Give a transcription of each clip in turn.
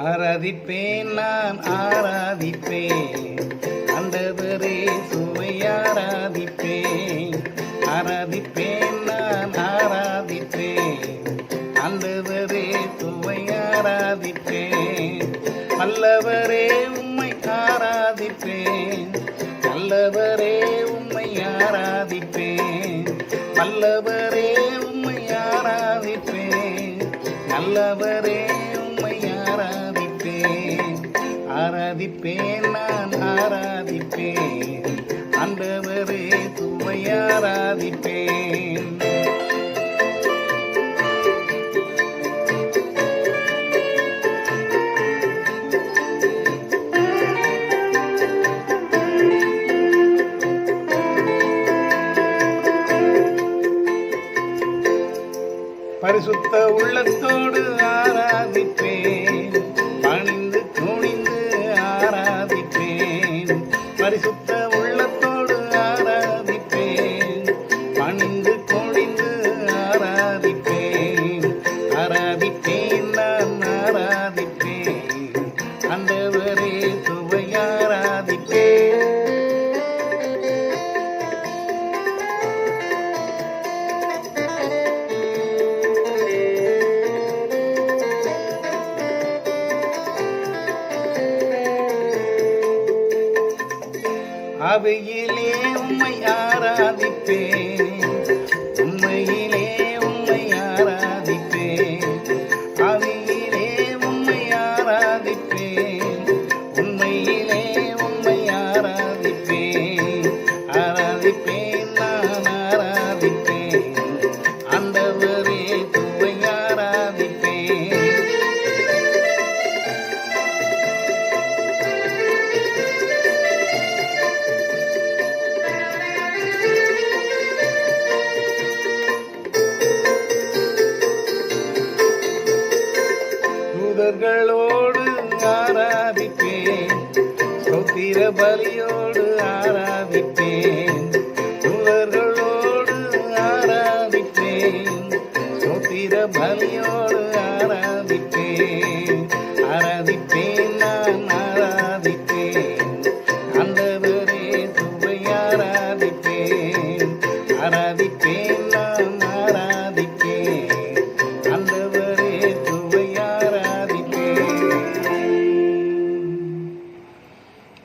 ஆராதிப்பேன் நான் ஆராதிப்பேன் ஆண்டவரே சுவை ஆராதிப்பேன். ஆராதிப்பேன் நான் ஆராதிப்பேன் ஆண்டவரே சுவை ஆராதிப்பேன். நல்லவரே உம்மை ஆராதிப்பேன், நல்லவரே உம்மை ஆராதிப்பேன், நல்லவரே உம்மை ஆராதிப்பேன், நல்லவரே உம்மை ஆராதிப்பேன். ஆராதிப்பேன் நான் ஆராதிப்பேன் ஆண்டவரே சுவை ஆராதிப்பேன். பரிசுத்த உள்ளத்தோடு ஆராதிப்பேன், பணிந்து துணிந்து ஆராதிப்பேன். பரிசுத்த உள்ளத்தோடு ஆராதிப்பேன், பணிந்து துணிந்து ஆராதிப்பேன். ஆராதிப்பேன் நான் ஆராதிப்பேன் ஆண்டவரே சுவை ஆராதிப்பேன். ஆவியிலே உம்மை ஆராதிப்பேன், உண்மையிலே உம்மை ஆராதிப்பேன். ஆவியிலே உம்மை ஆராதிப்பேன், உண்மையிலே உம்மை ஆராதிப்பேன். ஆராதிப்பேன் நான் ஆராதிப்பேன் ஆண்டவரே சுவை ஆராதிப்பேன். தூதர்களோடு ஆராதிப்பேன், ஸ்தோத்திர பலியோடு ஆராதிப்பேன். தூதர்களோடு ஆராதிப்பேன், ஸ்தோத்திர பலியோடு ஆராதிப்பேன். ஆராதிப்பேன் நான் ஆராதிப்பேன் ஆண்டவரே சுவை ஆராதிப்பேன். ஆராதிப்பேன் நான் ஆராதிப்பேன் ஆண்டவரே சுவை ஆராதிப்பேன்.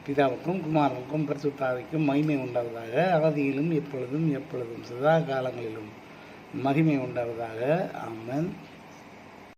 பிதாவுக்கும் குமாரனுக்கும் பரிசுத்தாவிக்கும் மகிமை உண்டாவதாக. ஆதியிலும் எப்பொழுதும் எப்பொழுதும் சதா காலங்களிலும் மகிமை உண்டாவதாக. ஆமென்.